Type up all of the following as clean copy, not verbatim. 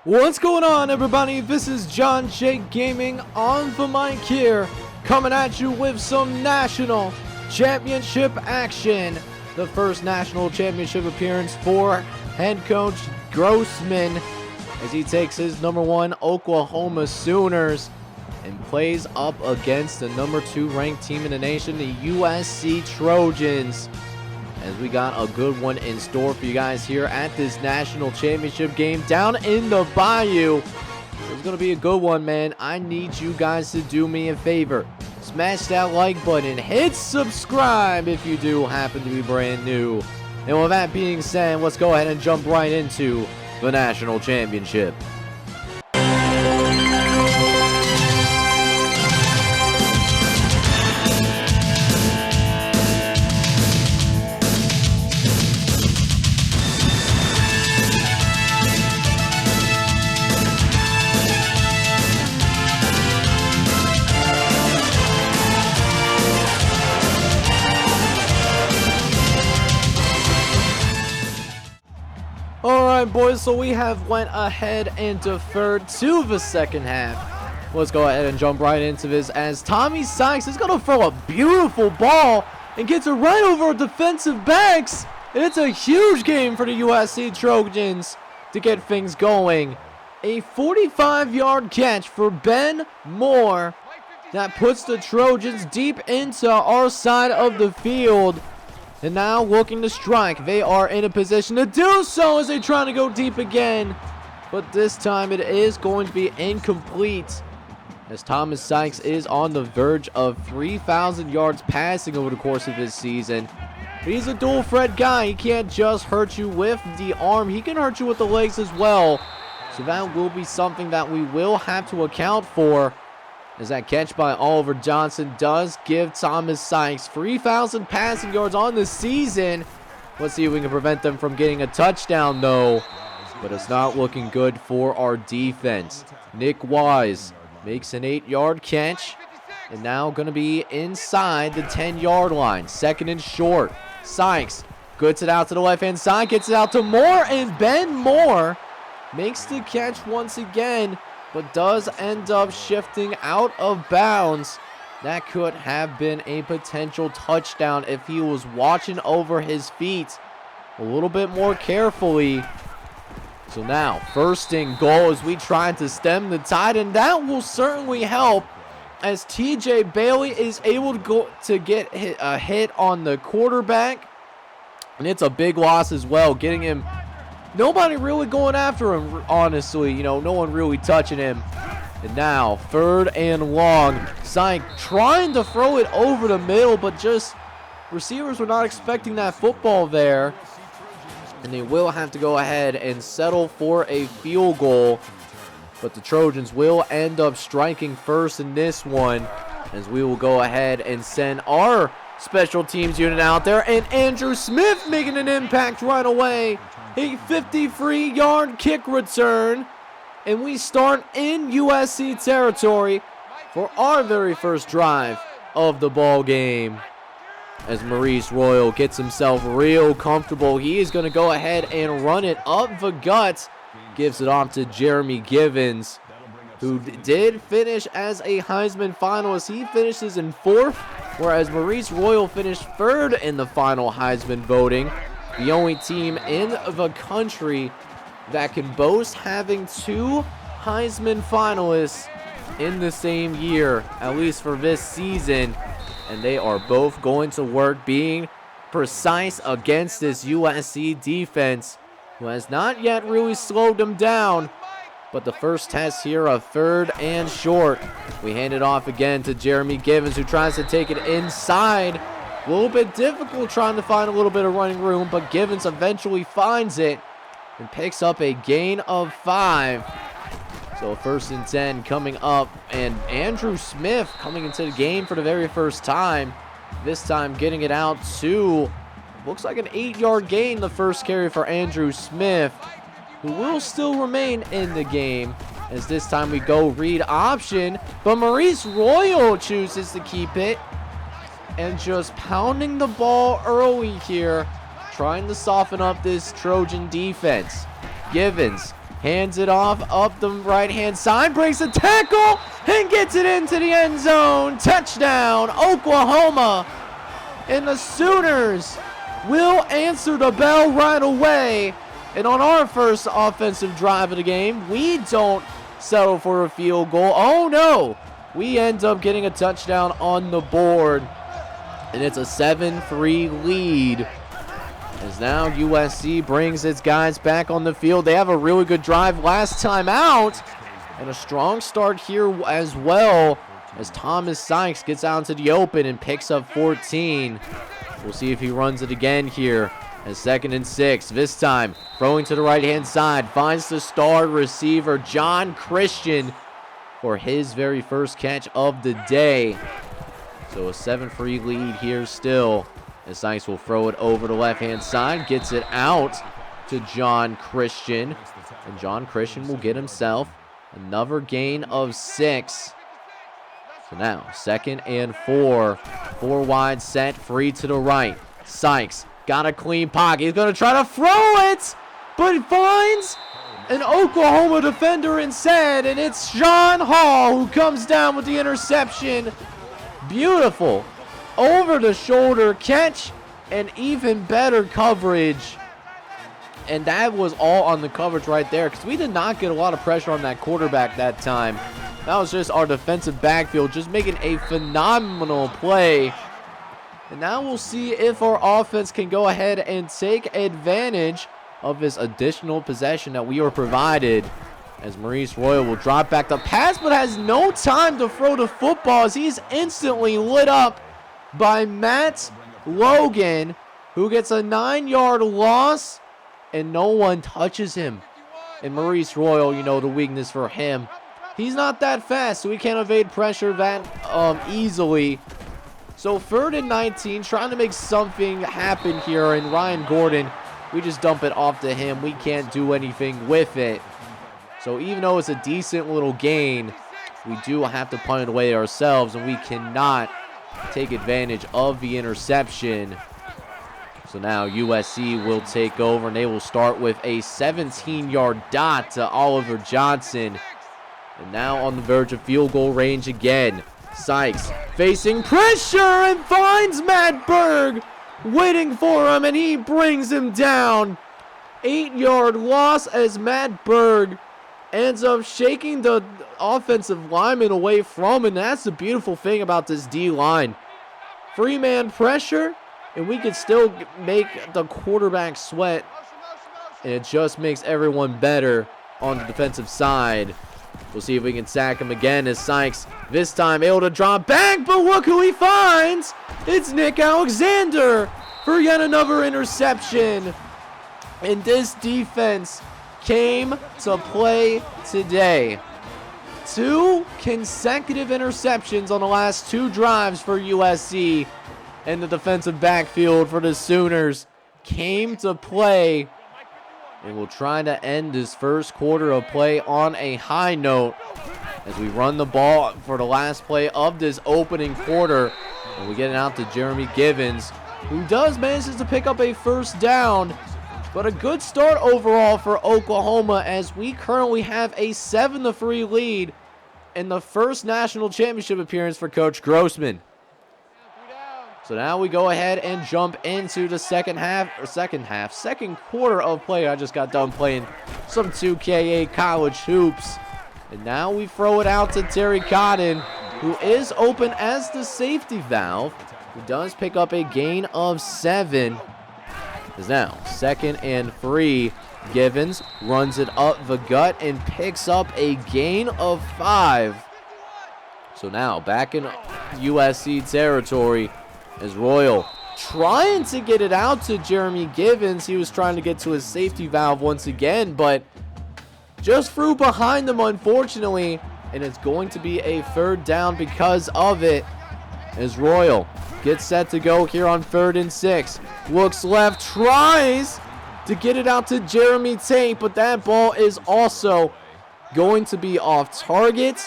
What's going on, everybody? This is John J Gaming on the mic here, coming at you with some national championship action. The first national championship appearance for head coach Grossman as he takes his #1 Oklahoma Sooners and plays up against the #2 ranked team in the nation, the USC Trojans. As we got a good one in store for you guys here at this national championship game down in the Bayou. It's going to be a good one, man. I need you guys to do me a favor. Smash that like button. Hit subscribe if you do happen to be brand new. And with that being said, let's go ahead and jump right into the national championship. Alright, boys, so we have went ahead and deferred to the second half. Let's go ahead and jump right into this as Tommy Sykes is going to throw a beautiful ball and gets it right over our defensive backs. And it's a huge game for the USC Trojans to get things going. A 45-yard catch for Ben Moore that puts the Trojans deep into our side of the field. And now looking to strike. They are in a position to do so as they try to go deep again. But this time it is going to be incomplete, as Thomas Sykes is on the verge of 3,000 yards passing over the course of his season. But he's a dual threat guy. He can't just hurt you with the arm. He can hurt you with the legs as well. So that will be something that we will have to account for, as that catch by Oliver Johnson does give Thomas Sykes 3,000 passing yards on the season. Let's see if we can prevent them from getting a touchdown, though. But it's not looking good for our defense. Nick Wise makes an 8-yard catch. And now going to be inside the 10-yard line. Second and short. Sykes gets it out to the left-hand side. Gets it out to Moore. And Ben Moore makes the catch once again, but does end up shifting out of bounds. That could have been a potential touchdown if he was watching over his feet a little bit more carefully. So now, first and goal as we try to stem the tide, and that will certainly help as TJ Bailey is able to get a hit on the quarterback. And it's a big loss as well, getting him. Nobody really going after him, honestly. You know, no one really touching him. And now, third and long. Sykes trying to throw it over the middle, but just receivers were not expecting that football there. And they will have to go ahead and settle for a field goal. But the Trojans will end up striking first in this one, as we will go ahead and send our special teams unit out there. And Andrew Smith making an impact right away. A 53-yard kick return, and we start in USC territory for our very first drive of the ball game. As Maurice Royal gets himself real comfortable, he is going to go ahead and run it up the gut. Gives it off to Jeremy Givens, who did finish as a Heisman finalist. He finishes in 4th, whereas Maurice Royal finished 3rd in the final Heisman voting. The only team in the country that can boast having 2 Heisman finalists in the same year, at least for this season. And they are both going to work being precise against this USC defense, who has not yet really slowed them down. But the first test here of third and short. We hand it off again to Jeremy Givens, who tries to take it inside. A little bit difficult trying to find a little bit of running room, but Givens eventually finds it and picks up a gain of 5. So 1st and 10 coming up, and Andrew Smith coming into the game for the very first time. This time getting it out to, looks like an 8-yard gain, the first carry for Andrew Smith, who will still remain in the game, as this time we go read option, but Maurice Royal chooses to keep it. And just pounding the ball early here, trying to soften up this Trojan defense. Givens Hands it off up the right-hand side, breaks a tackle, and gets it into the end zone. Touchdown, Oklahoma. And the Sooners will answer the bell right away. And on our first offensive drive of the game, we don't settle for a field goal. Oh, no. We end up getting a touchdown on the board. And it's a 7-3 lead. As now USC brings its guys back on the field. They have a really good drive last time out. And a strong start here as well, as Thomas Sykes gets out into the open and picks up 14. We'll see if he runs it again here. As 2nd and 6. This time, throwing to the right-hand side. Finds the star receiver, John Christian, for his very first catch of the day. So a 7-3 lead here still. As Sykes will throw it over the left-hand side. Gets it out to John Christian. And John Christian will get himself another gain of 6. So now, 2nd and 4. 4 wide set, free to the right. Sykes got a clean pocket. He's going to try to throw it, but he finds an Oklahoma defender instead, and it's Sean Hall who comes down with the interception. Beautiful over-the-shoulder catch and even better coverage. And that was all on the coverage right there, because we did not get a lot of pressure on that quarterback that time. That was just our defensive backfield just making a phenomenal play. And now we'll see if our offense can go ahead and take advantage of this additional possession that we were provided. As Maurice Royal will drop back the pass, but has no time to throw the football, as he's instantly lit up by Matt Logan, who gets a 9-yard loss, and no one touches him. And Maurice Royal, you know, the weakness for him, he's not that fast, so he can't evade pressure that easily. So 3rd and 19, trying to make something happen here, and Ryan Gordon, we just dump it off to him. We can't do anything with it. So even though it's a decent little gain, we do have to punt it away ourselves, and we cannot take advantage of the interception. So now USC will take over, and they will start with a 17-yard dot to Oliver Johnson. And now on the verge of field goal range again. Sykes facing pressure and finds Matt Berg waiting for him, and he brings him down. 8-yard loss as Matt Berg ends up shaking the offensive lineman away from him. And that's the beautiful thing about this D-line. 3-man pressure, and we can still make the quarterback sweat. And it just makes everyone better on the defensive side. We'll see if we can sack him again, as Sykes this time able to drop back, but look who he finds. It's Nick Alexander for yet another interception. And this defense came to play today. 2 consecutive interceptions on the last 2 drives for USC, and the defensive backfield for the Sooners came to play. And we'll try to end this first quarter of play on a high note as we run the ball for the last play of this opening quarter. And we get it out to Jeremy Givens, who does manage to pick up a first down. But a good start overall for Oklahoma, as we currently have a 7-3 lead in the first national championship appearance for Coach Grossman. So now we go ahead and jump into the second quarter of play. I just got done playing some 2K8 college hoops. And now we throw it out to Terry Cotton, who is open as the safety valve. He does pick up a gain of 7. Is now 2nd and 3. Givens runs it up the gut and picks up a gain of 5. So now back in USC territory, as Royal trying to get it out to Jeremy Givens. He was trying to get to his safety valve once again, but just threw behind them, unfortunately. And it's going to be a 3rd down because of it, as Royal gets set to go here on 3rd and 6. Looks left, tries to get it out to Jeremy Tate, but that ball is also going to be off target.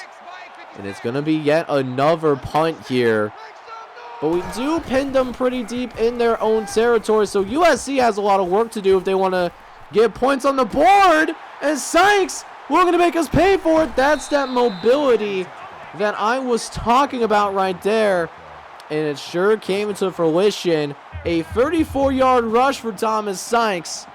And it's going to be yet another punt here. But we do pin them pretty deep in their own territory, so USC has a lot of work to do if they want to get points on the board. And Sykes, we're going to make us pay for it. That's that mobility that I was talking about right there. And it sure came into fruition. A 34-yard rush for Thomas Sykes.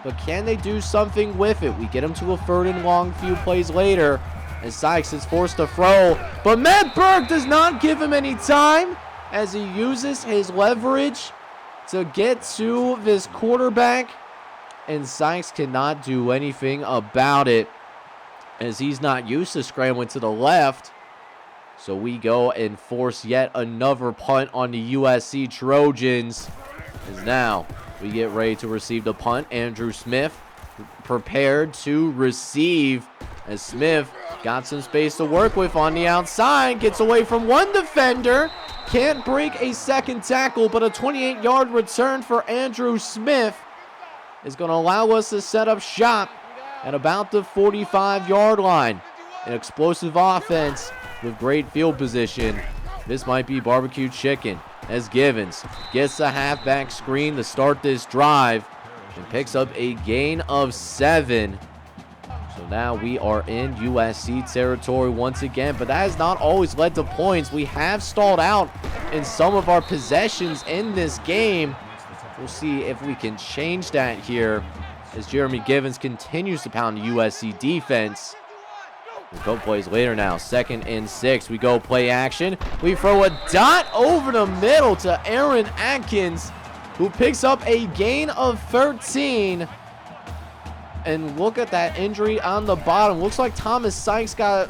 But can they do something with it? We get him to a 3rd and long few plays later. And Sykes is forced to throw. But Matt Burke does not give him any time as he uses his leverage to get to this quarterback. And Sykes cannot do anything about it as he's not used to scrambling to the left. So we go and force yet another punt on the USC Trojans. As now we get ready to receive the punt. Andrew Smith prepared to receive as Smith got some space to work with on the outside. Gets away from one defender. Can't break a second tackle, but a 28-yard return for Andrew Smith is going to allow us to set up shop at about the 45-yard line. An explosive offense with great field position. This might be barbecue chicken as Givens gets a halfback screen to start this drive and picks up a gain of 7. So now we are in USC territory once again, but that has not always led to points. We have stalled out in some of our possessions in this game. We'll see if we can change that here as Jeremy Givens continues to pound the USC defense. A couple plays later now, 2nd and 6. We go play action. We throw a dot over the middle to Aaron Atkins, who picks up a gain of 13. And look at that injury on the bottom. Looks like Thomas Sykes got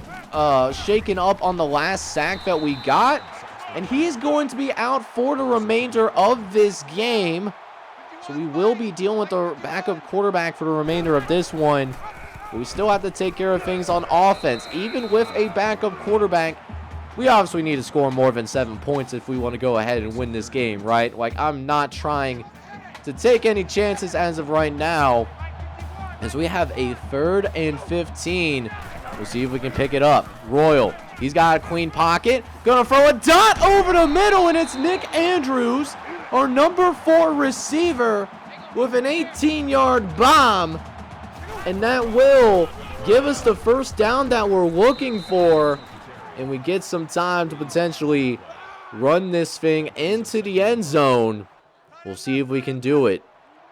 shaken up on the last sack that we got. And he is going to be out for the remainder of this game. So we will be dealing with the backup quarterback for the remainder of this one. But we still have to take care of things on offense. Even with a backup quarterback, we obviously need to score more than 7 points if we want to go ahead and win this game, right? Like, I'm not trying to take any chances as of right now. As we have a 3rd and 15. We'll see if we can pick it up. Royal, he's got a clean pocket. Gonna throw a dot over the middle, and it's Nick Andrews, our number 4 receiver, with an 18-yard bomb. And that will give us the first down that we're looking for. And we get some time to potentially run this thing into the end zone. We'll see if we can do it.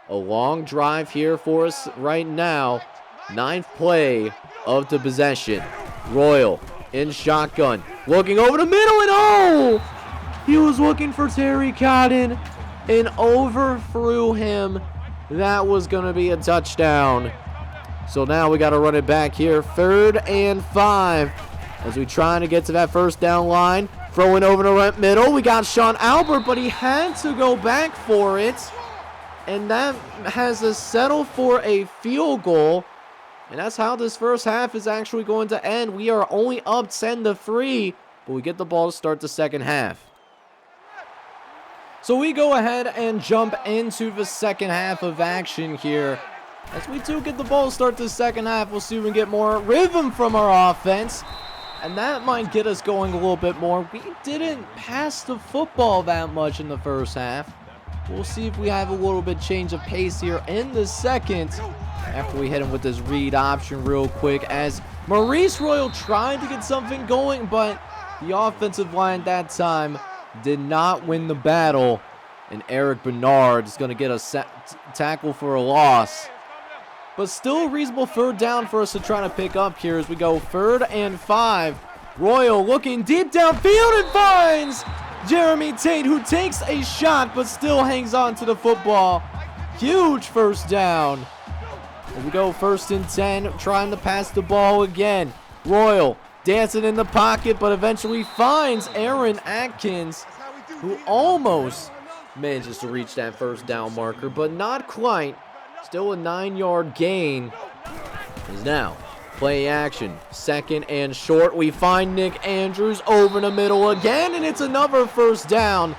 A long drive here for us right now. 9th play of the possession. Royal in shotgun. Looking over the middle, and oh! He was looking for Terry Cotton and overthrew him. That was going to be a touchdown. So now we got to run it back here. 3rd and 5 as we trying to get to that first down line. Throwing over the right middle. We got Sean Albert, but he had to go back for it. And that has us settle for a field goal. And that's how this first half is actually going to end. We are only up 10-3, but we get the ball to start the second half. So we go ahead and jump into the second half of action here. As we do get the ball to start the second half, we'll see if we can get more rhythm from our offense. And that might get us going a little bit more. We didn't pass the football that much in the first half. We'll see if we have a little bit change of pace here in the second. After we hit him with this read option real quick, as Maurice Royal tried to get something going, but the offensive line that time did not win the battle. And Eric Bernard is going to get a tackle for a loss. But still a reasonable 3rd down for us to try to pick up here as we go 3rd and 5. Royal looking deep downfield and finds Jeremy Tate, who takes a shot but still hangs on to the football. Huge first down. Here we go 1st and 10, trying to pass the ball again. Royal dancing in the pocket, but eventually finds Aaron Atkins, who almost manages to reach that first down marker, but not quite. Still a 9-yard gain. Is now play action. 2nd and short. We find Nick Andrews over the middle again, and it's another first down.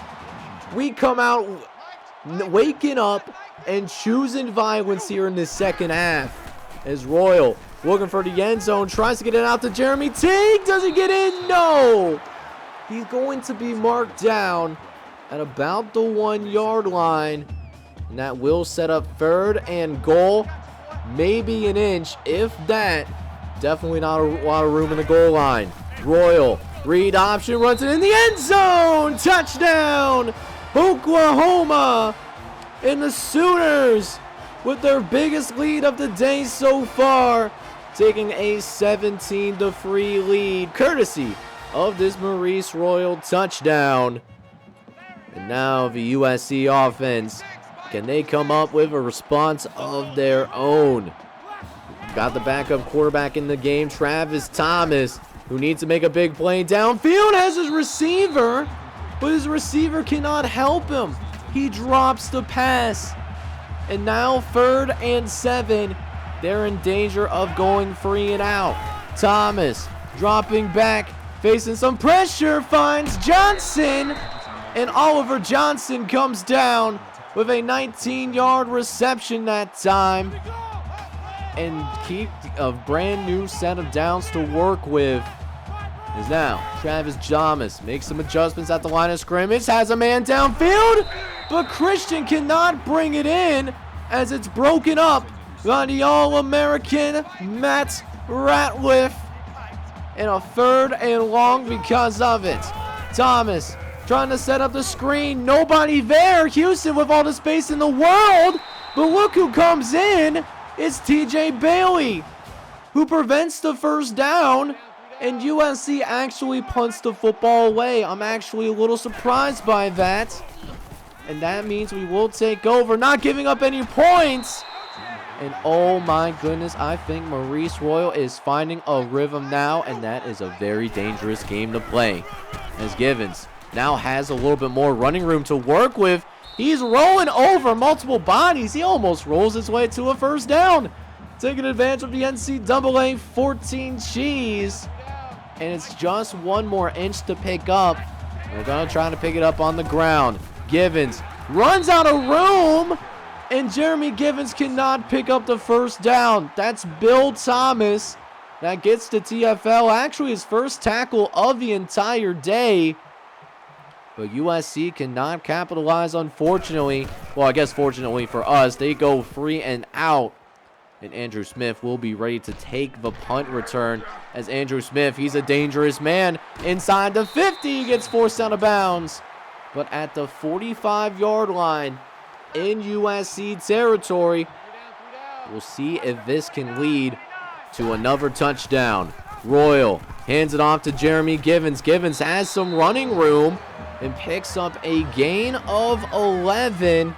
We come out waking up and choosing violence here in this second half. As Royal looking for the end zone, tries to get it out to Jeremy Teague. Does he get in? No. He's going to be marked down at about the 1-yard line. And that will set up 3rd and goal. maybe an inch, if that. Definitely not a lot of room in the goal line. Royal, read option, runs it in the end zone. Touchdown, Oklahoma. And the Sooners, with their biggest lead of the day so far, taking a 17-3 lead, courtesy of this Maurice Royal touchdown. And now the USC offense, can they come up with a response of their own? Got the backup quarterback in the game, Travis Thomas, who needs to make a big play downfield, has his receiver, but his receiver cannot help him. He drops the pass. And now 3rd and 7. They're in danger of going 3 and out. Thomas dropping back, facing some pressure, finds Johnson. And Oliver Johnson comes down with a 19-yard reception that time. And keep a brand new set of downs to work with. Is now Travis Thomas makes some adjustments at the line of scrimmage, has a man downfield, but Christian cannot bring it in as it's broken up by the All-American Matt Ratliff. And a 3rd and long because of it. Thomas trying to set up the screen, nobody there. Houston with all the space in the world, but look who comes in. It's TJ Bailey, who prevents the first down, and USC actually punts the football away. I'm actually a little surprised by that. And that means we will take over, not giving up any points. And oh my goodness, I think Maurice Royal is finding a rhythm now, and that is a very dangerous game to play. As Givens now has a little bit more running room to work with. He's rolling over multiple bodies. He almost rolls his way to a first down. Taking advantage of the NCAA 14 cheese. And it's just one more inch to pick up. We're going to try to pick it up on the ground. Givens runs out of room. And Jeremy Givens cannot pick up the first down. That's Bill Thomas. That gets to TFL. Actually, his first tackle of the entire day. But USC cannot capitalize, unfortunately. Well, I guess fortunately for us, they go 3 and out. And Andrew Smith will be ready to take the punt return. As Andrew Smith, he's a dangerous man. Inside the 50, he gets forced out of bounds. But at the 45-yard line in USC territory, we'll see if this can lead to another touchdown. Royal hands it off to Jeremy Givens. Givens has some running room and picks up a gain of 11.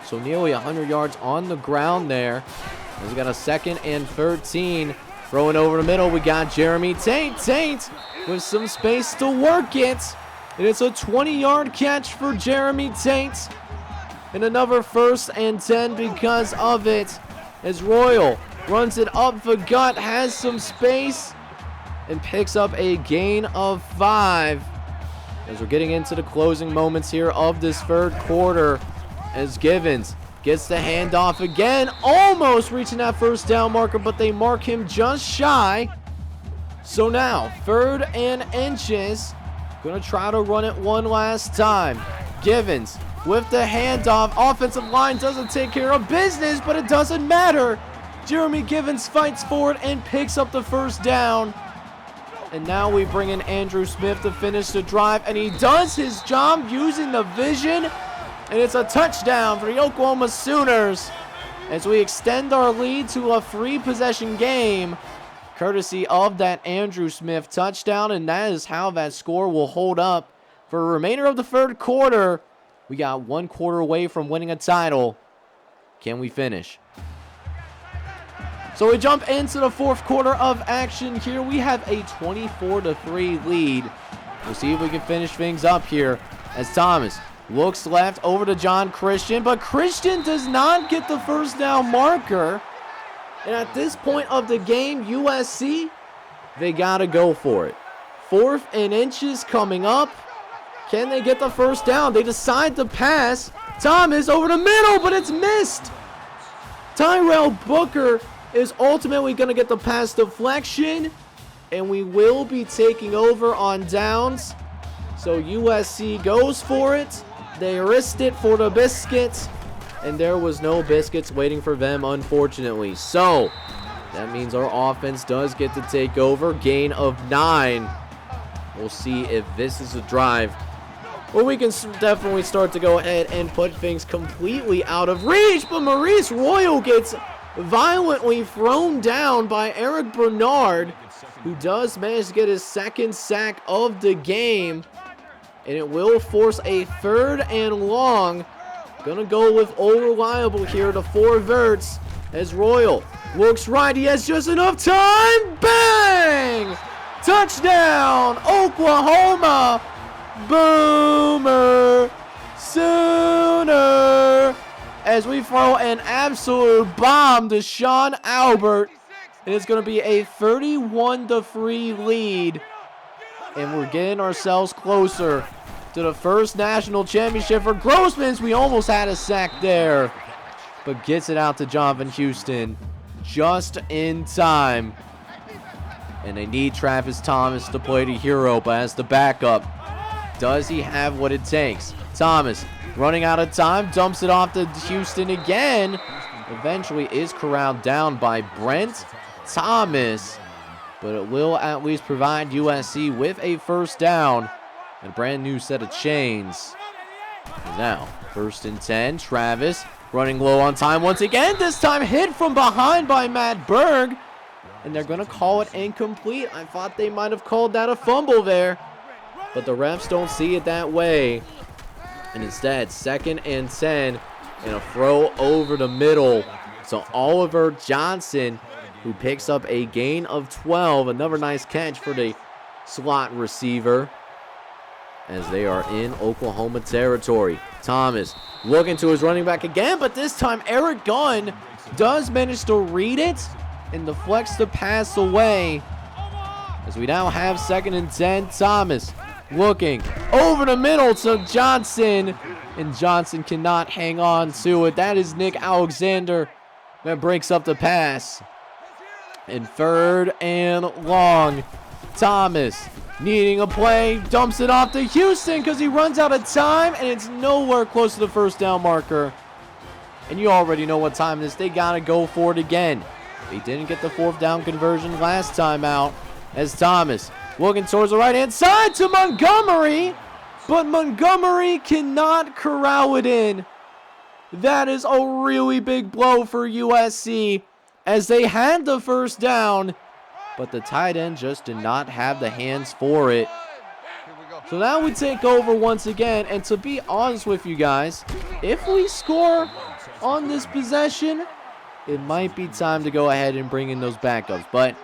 So nearly 100 yards on the ground there. He's got a 2nd and 13. Throwing over the middle, we got Jeremy Tate. Tate with some space to work it. And it's a 20-yard catch for Jeremy Tate. And another 1st and 10 because of it. As Royal runs it up the gut, has some space, and picks up a gain of 5. As we're getting into the closing moments here of this 3rd quarter. As Givens gets the handoff again, almost reaching that first down marker, but they mark him just shy. So now, 3rd and inches. Gonna try to run it one last time. Givens with the handoff. Offensive line doesn't take care of business, but it doesn't matter. Jeremy Givens fights for it and picks up the first down. And now we bring in Andrew Smith to finish the drive, and he does his job using the vision. And it's a touchdown for the Oklahoma Sooners as we extend our lead to a 3-possession game, courtesy of that Andrew Smith touchdown. And that is how that score will hold up for the remainder of the 3rd quarter. We got 1 quarter away from winning a title. Can we finish? So we jump into the 4th quarter of action here. We have a 24-3 lead. We'll see if we can finish things up here as Thomas looks left over to John Christian, but Christian does not get the first down marker. And at this point of the game, USC, they got to go for it. 4th and inches coming up. Can they get the first down? They decide to pass. Thomas over the middle, but it's missed. Tyrell Booker is ultimately going to get the pass deflection, and we will be taking over on downs. So USC goes for it. They risked it for the biscuits, and there was no biscuits waiting for them, unfortunately. So that means our offense does get to take over. Gain of 9. We'll see if this is a drive where we can definitely start to go ahead and put things completely out of reach. But Maurice Royal gets violently thrown down by Eric Bernard, who does manage to get his second sack of the game. And it will force a 3rd and long. Gonna go with Old Reliable here to 4 verts as Royal looks right. He has just enough time. Bang! Touchdown, Oklahoma. Boomer Sooner. As we throw an absolute bomb to Sean Albert. And it's going to be a 31-3 lead. And we're getting ourselves closer to the first national championship for Grossman. We almost had a sack there. But gets it out to Jonathan Houston just in time. And they need Travis Thomas to play the hero, but as the backup, does he have what it takes? Thomas running out of time, dumps it off to Houston again. Eventually is corralled down by Brent Thomas, but it will at least provide USC with a 1st down. And a brand new set of chains. And now, 1st and 10, Travis running low on time once again. This time hit from behind by Matt Berg. And they're going to call it incomplete. I thought they might have called that a fumble there. But the refs don't see it that way. And instead, 2nd and 10. And a throw over the middle. So Oliver Johnson, who picks up a gain of 12. Another nice catch for the slot receiver. As they are in Oklahoma territory. Thomas looking to his running back again. But this time, Eric Gunn does manage to read it and deflects the pass away. As we now have 2nd and 10. Thomas looking over the middle to Johnson. And Johnson cannot hang on to it. That is Nick Alexander that breaks up the pass. And 3rd and long. Thomas needing a play. Dumps it off to Houston because he runs out of time. And it's nowhere close to the 1st down marker. And you already know what time it is. They got to go for it again. They didn't get the 4th down conversion last time out. As Thomas looking towards the right-hand side to Montgomery. But Montgomery cannot corral it in. That is a really big blow for USC. As they had the 1st down. But the tight end just did not have the hands for it. So now we take over once again. And to be honest with you guys, if we score on this possession, it might be time to go ahead and bring in those backups. But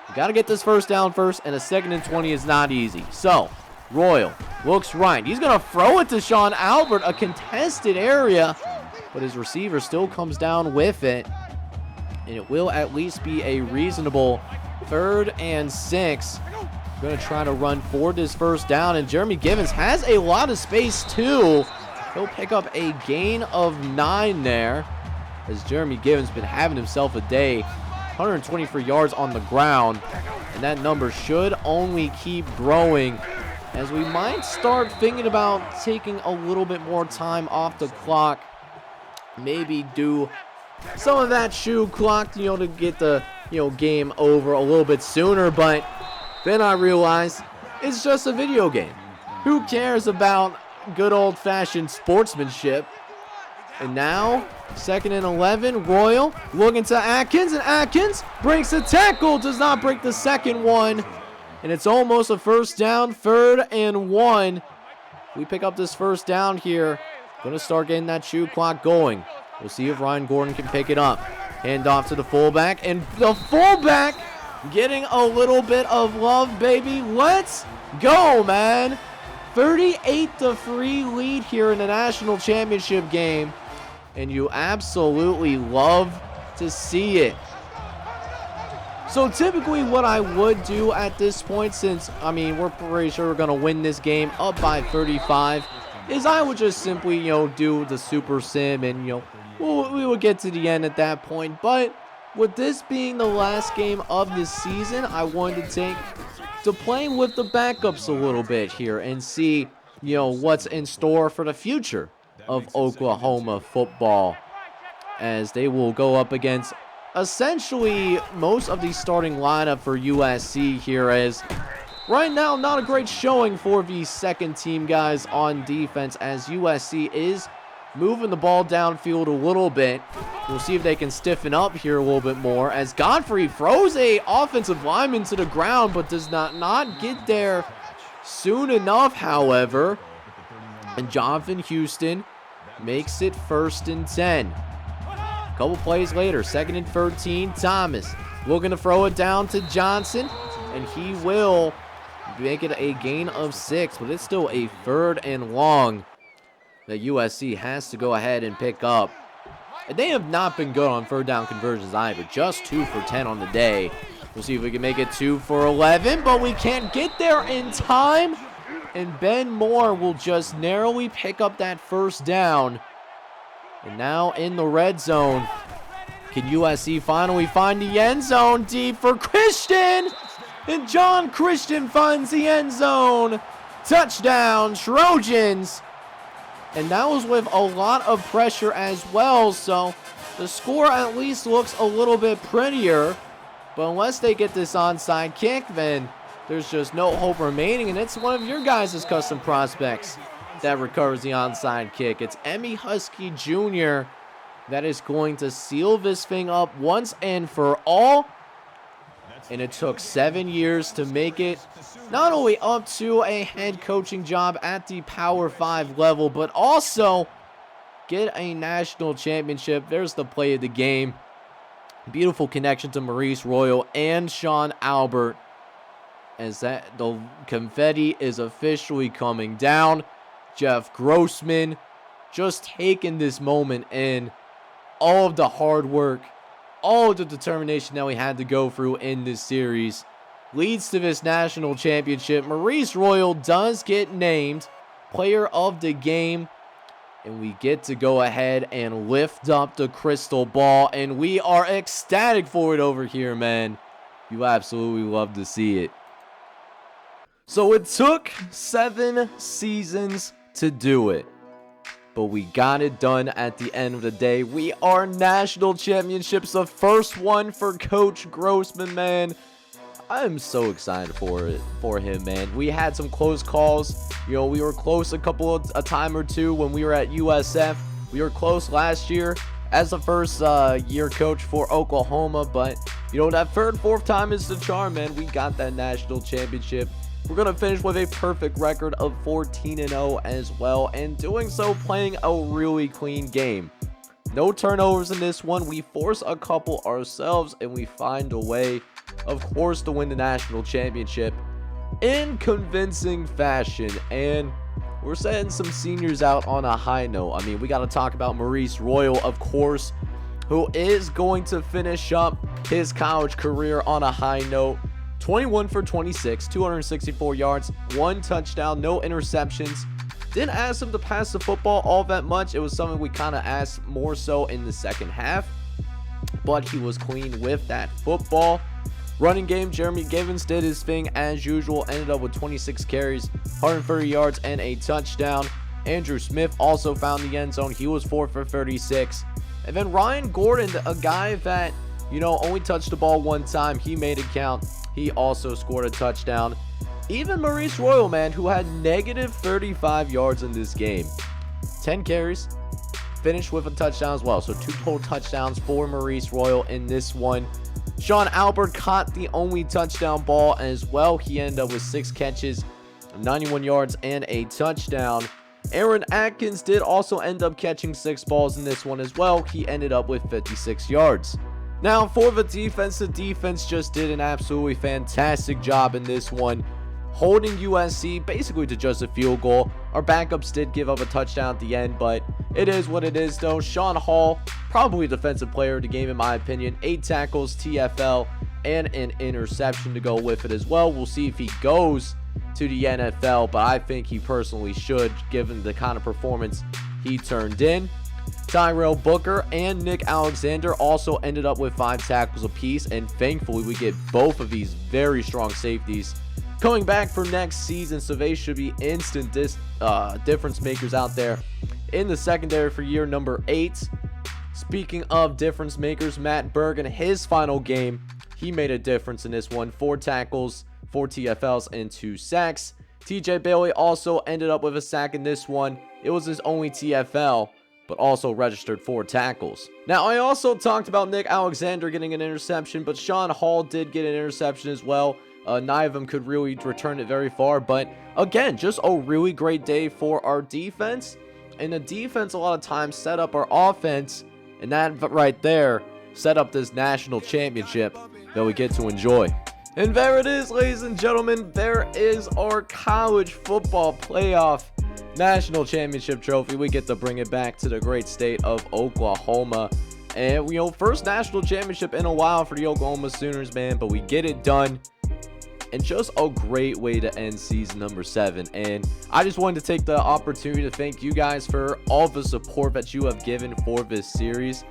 we got to get this 1st down first, and a 2nd and 20 is not easy. So, Royal looks right. He's going to throw it to Sean Albert, a contested area, but his receiver still comes down with it. And it will at least be a reasonable 3rd and 6. Going to try to run for this 1st down, and Jeremy Givens has a lot of space too. He'll pick up a gain of 9 there. As Jeremy Givens been having himself a day. 124 yards on the ground. And that number should only keep growing. As we might start thinking about taking a little bit more time off the clock. Maybe do some of that shoe clock, to get the, game over a little bit sooner. But then I realized it's just a video game. Who cares about good old-fashioned sportsmanship? And now, 2nd and 11, Royal looking to Atkins, and Atkins breaks a tackle, does not break the 2nd one. And it's almost a 1st down, 3rd and 1. We pick up this 1st down here. Going to start getting that shoe clock going. We'll see if Ryan Gordon can pick it up. Hand off to the fullback, and the fullback getting a little bit of love, baby. Let's go, man. 38-3 lead here in the national championship game. And you absolutely love to see it. So typically what I would do at this point, since, we're pretty sure we're going to win this game up by 35, is I would just simply, do the super sim and, we would get to the end at that point. But with this being the last game of the season, I wanted to take to playing with the backups a little bit here and see, what's in store for the future of Oklahoma football. as they will go up against essentially most of the starting lineup for USC here, as right now not a great showing for the second team guys on defense, as USC is moving the ball downfield a little bit. We'll see if they can stiffen up here a little bit more, as Godfrey throws a offensive lineman to the ground but does not get there soon enough, however. And Jonathan Houston makes it 1st and 10. A couple plays later, 2nd and 13, Thomas looking to throw it down to Johnson, and he will make it a gain of 6, but it's still a 3rd and long that USC has to go ahead and pick up. And they have not been good on 3rd down conversions either, just 2 for 10 on the day. We'll see if we can make it 2 for 11, but we can't get there in time. And Ben Moore will just narrowly pick up that 1st down. And now in the red zone, can USC finally find the end zone? Deep for Christian, and John Christian finds the end zone. Touchdown, Trojans. And that was with a lot of pressure as well, so the score at least looks a little bit prettier. But unless they get this onside kick, then there's just no hope remaining, and it's one of your guys' custom prospects that recovers the onside kick. It's Emmy Husky Jr. that is going to seal this thing up once and for all. And it took 7 years to make it not only up to a head coaching job at the Power 5 level, but also get a national championship. There's the play of the game. Beautiful connection to Maurice Royal and Sean Albert, as the confetti is officially coming down. Jeff Grossman just taking this moment in. All of the hard work, all of the determination that we had to go through in this series leads to this national championship. Maurice Royal does get named player of the game, and we get to go ahead and lift up the crystal ball, and we are ecstatic for it over here, man. You absolutely love to see it. So it took 7 seasons to do it, but we got it done at the end of the day. We are national championships, the first one for Coach Grossman, man. I'm so excited for him, man. We had some close calls. You know, we were close a time or two when we were at USF. We were close last year as the first year coach for Oklahoma, but you know, that 3rd, 4th time is the charm, man. We got that national championship. We're going to finish with a perfect record of 14-0 as well, and doing so playing a really clean game. No turnovers in this one. We force a couple ourselves, and we find a way, of course, to win the national championship in convincing fashion. And we're setting some seniors out on a high note. I mean, we got to talk about Maurice Royal, of course, who is going to finish up his college career on a high note. 21 for 26, 264 yards, 1 touchdown, no interceptions. Didn't ask him to pass the football all that much. It was something we kind of asked more so in the second half, but he was clean with that football. Running game, Jeremy Givens did his thing as usual, ended up with 26 carries, 130 yards, and a touchdown. Andrew Smith also found the end zone. He was 4 for 36. And then Ryan Gordon, a guy that, you know, only touched the ball 1 time. He made it count. He also scored a touchdown. Even Maurice Royal, man, who had negative 35 yards in this game. 10 carries, finished with a touchdown as well. So 2 total touchdowns for Maurice Royal in this one. Sean Albert caught the only touchdown ball as well. He ended up with 6 catches, 91 yards, and a touchdown. Aaron Atkins did also end up catching 6 balls in this one as well. He ended up with 56 yards. Now, for the defense just did an absolutely fantastic job in this one, holding USC basically to just a field goal. Our backups did give up a touchdown at the end, but it is what it is, though. Sean Hall, probably defensive player of the game in my opinion. 8 tackles, TFL, and an interception to go with it as well. We'll see if he goes to the NFL, but I think he personally should, given the kind of performance he turned in. Tyrell Booker and Nick Alexander also ended up with 5 tackles apiece, and thankfully we get both of these very strong safeties coming back for next season, so they should be instant difference makers out there in the secondary for year number 8. Speaking of difference makers, Matt Bergen, his final game, he made a difference in this one. 4 tackles, 4 TFLs, and 2 sacks. TJ Bailey also ended up with a sack in this one. It was his only TFL, but also registered 4 tackles. Now, I also talked about Nick Alexander getting an interception, but Sean Hall did get an interception as well. Neither of them could really return it very far, but again, just a really great day for our defense. And the defense a lot of times set up our offense, and that right there set up this national championship that we get to enjoy. And there it is, ladies and gentlemen. There is our college football playoff national championship trophy. We get to bring it back to the great state of Oklahoma. And, first national championship in a while for the Oklahoma Sooners, man. But we get it done. And just a great way to end season number 7. And I just wanted to take the opportunity to thank you guys for all the support that you have given for this series.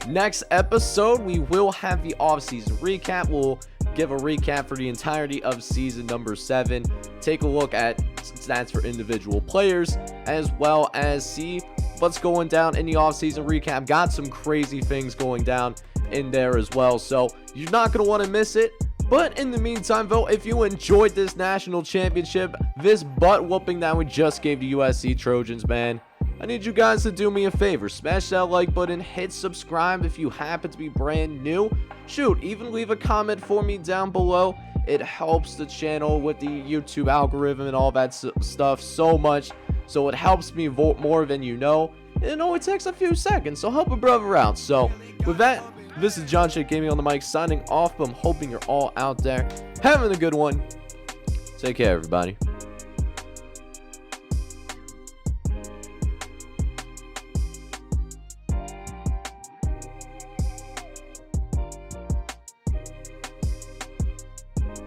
Next episode, we will have the offseason recap. We'll give a recap for the entirety of season number 7. Take a look at stats for individual players, as well as see what's going down in the offseason recap. Got some crazy things going down in there as well, so you're not going to want to miss it. But in the meantime, though, if you enjoyed this national championship, this butt whooping that we just gave the USC Trojans, man, I need you guys to do me a favor. Smash that like button, hit subscribe if you happen to be brand new. Shoot, even leave a comment for me down below. It helps the channel with the YouTube algorithm and all that stuff so much. So it helps me vote more than you know. And it only takes a few seconds, so help a brother out. So with that, this is John Chick Gaming on the mic signing off. I'm hoping you're all out there having a good one. Take care, everybody.